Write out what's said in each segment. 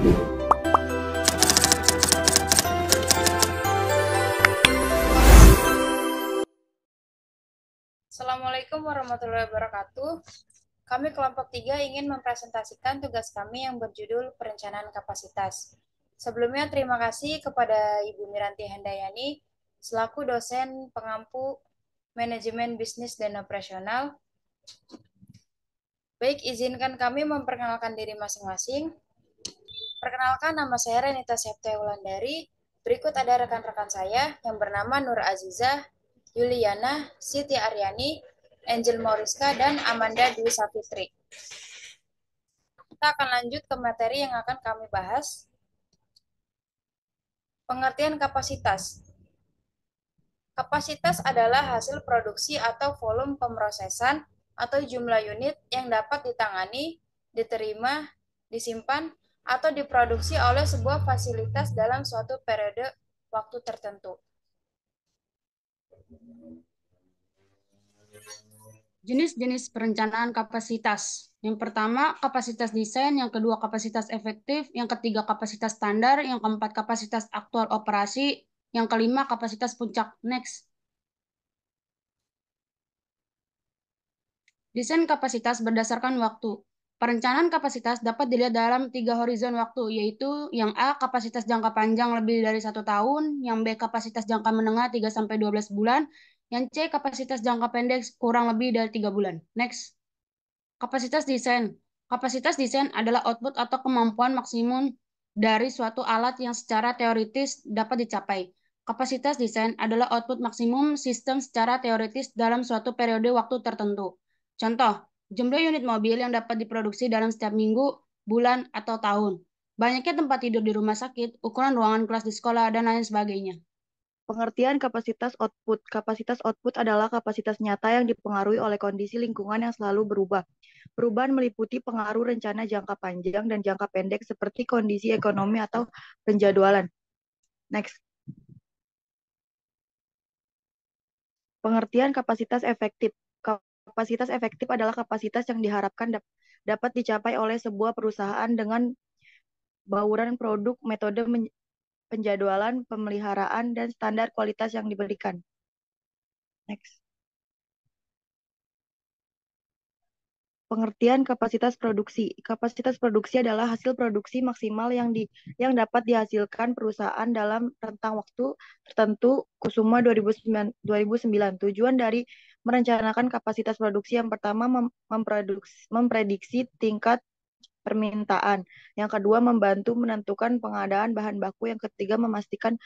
Assalamualaikum warahmatullahi wabarakatuh. Kami kelompok 3 ingin mempresentasikan tugas kami yang berjudul Perencanaan Kapasitas. Sebelumnya terima kasih kepada Ibu Miranti Handayani selaku dosen pengampu Manajemen Bisnis dan Operasional. Baik, izinkan kami memperkenalkan diri masing-masing. Perkenalkan, nama saya Renita Septia Wulandari. Berikut ada rekan-rekan saya yang bernama Nur Azizah, Yuliana, Siti Aryani, Angel Mauriska, dan Amanda Dwi Sapitri. Kita akan lanjut ke materi yang akan kami bahas. Pengertian kapasitas. Kapasitas adalah hasil produksi atau volume pemrosesan atau jumlah unit yang dapat ditangani, diterima, disimpan, atau diproduksi oleh sebuah fasilitas dalam suatu periode waktu tertentu. Jenis-jenis perencanaan kapasitas. Yang pertama, kapasitas desain. Yang kedua, kapasitas efektif. Yang ketiga, kapasitas standar. Yang keempat, kapasitas aktual operasi. Yang kelima, kapasitas puncak. Next. Desain kapasitas berdasarkan waktu. Perencanaan kapasitas dapat dilihat dalam 3 horizon waktu, yaitu yang A, kapasitas jangka panjang lebih dari 1 tahun, yang B, kapasitas jangka menengah 3-12 bulan, yang C, kapasitas jangka pendek kurang lebih dari 3 bulan. Next. Kapasitas desain. Kapasitas desain adalah output atau kemampuan maksimum dari suatu alat yang secara teoritis dapat dicapai. Kapasitas desain adalah output maksimum sistem secara teoritis dalam suatu periode waktu tertentu. Contoh, jumlah unit mobil yang dapat diproduksi dalam setiap minggu, bulan, atau tahun. Banyaknya tempat tidur di rumah sakit, ukuran ruangan kelas di sekolah, dan lain sebagainya. Pengertian kapasitas output. Kapasitas output adalah kapasitas nyata yang dipengaruhi oleh kondisi lingkungan yang selalu berubah. Perubahan meliputi pengaruh rencana jangka panjang dan jangka pendek seperti kondisi ekonomi atau penjadwalan. Next. Pengertian kapasitas efektif. Kapasitas efektif adalah kapasitas yang diharapkan dapat dicapai oleh sebuah perusahaan dengan bauran produk, metode penjadwalan, pemeliharaan, dan standar kualitas yang diberikan. Next. Pengertian kapasitas produksi. Kapasitas produksi adalah hasil produksi maksimal yang dapat dihasilkan perusahaan dalam rentang waktu tertentu. Kusuma 2009. Tujuan dari merencanakan kapasitas produksi yang pertama memprediksi tingkat permintaan. Yang kedua membantu menentukan pengadaan bahan baku. Yang ketiga memastikan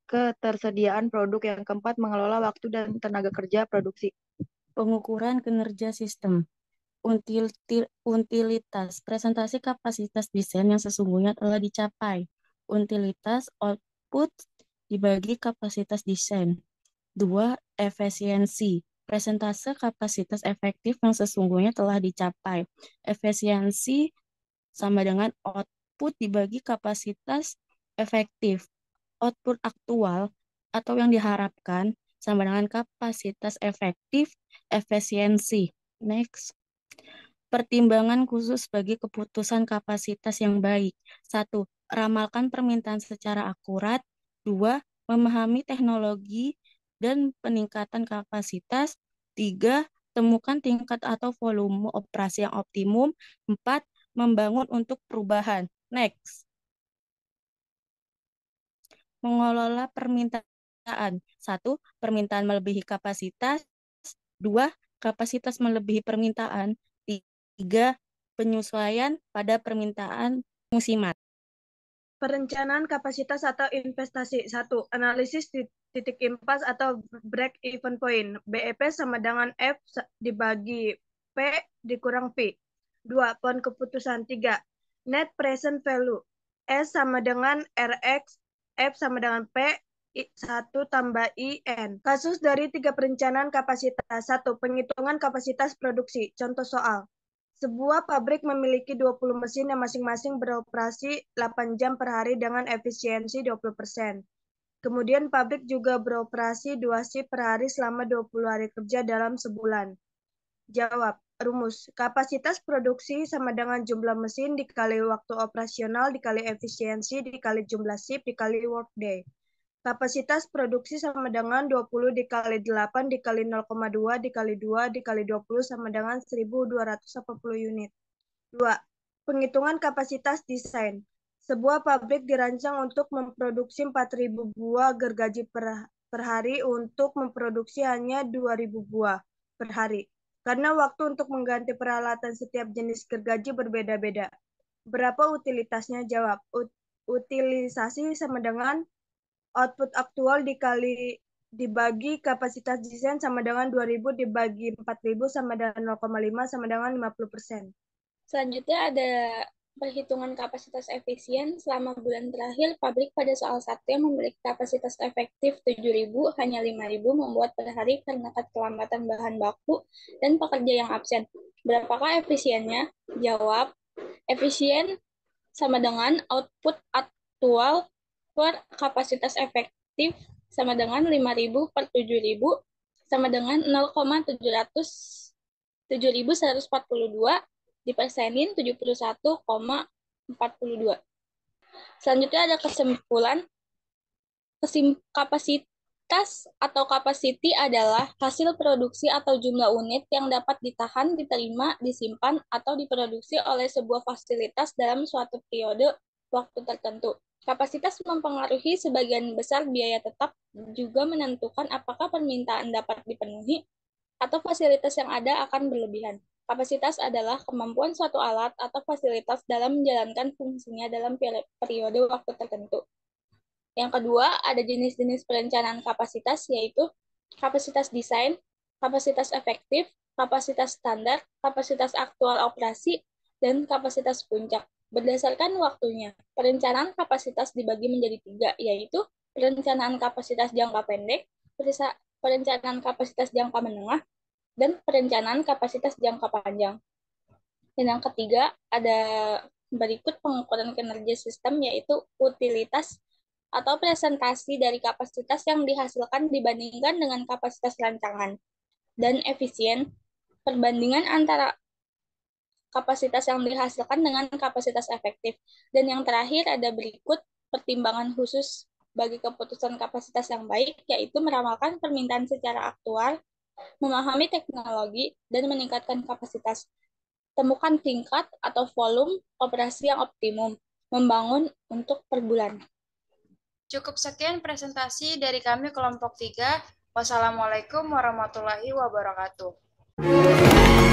ketersediaan produk. Yang keempat mengelola waktu dan tenaga kerja produksi. Pengukuran kinerja sistem. Utilitas. Presentasi kapasitas desain yang sesungguhnya telah dicapai. Utilitas output dibagi kapasitas desain. 2. Efisiensi. Presentase kapasitas efektif yang sesungguhnya telah dicapai. Efisiensi sama dengan output dibagi kapasitas efektif. Output aktual atau yang diharapkan sama dengan kapasitas efektif efisiensi. Next. Pertimbangan khusus bagi keputusan kapasitas yang baik. 1. Ramalkan permintaan secara akurat. 2. Memahami teknologi dan peningkatan kapasitas. 3. Temukan tingkat atau volume operasi yang optimum. 4. Membangun untuk perubahan. Next. Mengelola permintaan. 1. Permintaan melebihi kapasitas. 2. Kapasitas melebihi permintaan. 3. Penyesuaian pada permintaan musiman. Perencanaan kapasitas atau investasi. 1. Analisis titik impas atau break even point. BEP sama dengan F dibagi P dikurang V. 2. Poin keputusan. 3. Net present value. S sama dengan RX, F sama dengan P, 1 tambah IN. Kasus dari 3 perencanaan kapasitas. 1. Penghitungan kapasitas produksi. Contoh soal. Sebuah pabrik memiliki 20 mesin yang masing-masing beroperasi 8 jam per hari dengan efisiensi 20%. Kemudian pabrik juga beroperasi 2 shift per hari selama 20 hari kerja dalam sebulan. Jawab, Rumus. Kapasitas produksi sama dengan jumlah mesin dikali waktu operasional dikali efisiensi dikali jumlah shift dikali workday. Kapasitas produksi sama dengan 20 dikali 8 dikali 0,2 dikali 2 dikali 20 sama dengan 1.280 unit. 2. Penghitungan kapasitas desain. Sebuah pabrik dirancang untuk memproduksi 4.000 buah gergaji per hari untuk memproduksi hanya 2.000 buah per hari. Karena waktu untuk mengganti peralatan setiap jenis gergaji berbeda-beda. Berapa utilitasnya? Jawab. Utilisasi sama dengan output aktual dibagi kapasitas desain sama dengan 2.000 dibagi 4.000 sama dengan 0,5 sama dengan 50%. Selanjutnya ada perhitungan kapasitas efisien. Selama bulan terakhir, pabrik pada soal 1 yang memiliki kapasitas efektif 7.000, hanya 5.000 membuat per hari karena keterlambatan bahan baku dan pekerja yang absen. Berapakah efisiennya? Jawab, efisien sama dengan output aktual per kapasitas efektif sama dengan 5.000 per 7.000 sama dengan 0,74142 dipersenin 71,42. Selanjutnya ada kesimpulan. Kapasitas atau capacity adalah hasil produksi atau jumlah unit yang dapat ditahan, diterima, disimpan, atau diproduksi oleh sebuah fasilitas dalam suatu periode waktu tertentu. Kapasitas mempengaruhi sebagian besar biaya tetap, juga menentukan apakah permintaan dapat dipenuhi atau fasilitas yang ada akan berlebihan. Kapasitas adalah kemampuan suatu alat atau fasilitas dalam menjalankan fungsinya dalam periode waktu tertentu. Yang kedua, ada jenis-jenis perencanaan kapasitas, yaitu kapasitas desain, kapasitas efektif, kapasitas standar, kapasitas aktual operasi, dan kapasitas puncak. Berdasarkan waktunya, perencanaan kapasitas dibagi menjadi 3, yaitu perencanaan kapasitas jangka pendek, perencanaan kapasitas jangka menengah, dan perencanaan kapasitas jangka panjang. Dan yang ketiga, ada berikut pengukuran kinerja sistem, yaitu utilitas atau presentasi dari kapasitas yang dihasilkan dibandingkan dengan kapasitas rancangan. Dan efisien, perbandingan antara kapasitas yang dihasilkan dengan kapasitas efektif. Dan yang terakhir ada berikut pertimbangan khusus bagi keputusan kapasitas yang baik, yaitu meramalkan permintaan secara aktual, memahami teknologi, dan meningkatkan kapasitas. Temukan tingkat atau volume operasi yang optimum. Membangun untuk per bulan. Cukup sekian presentasi dari kami kelompok 3. Wassalamualaikum warahmatullahi wabarakatuh.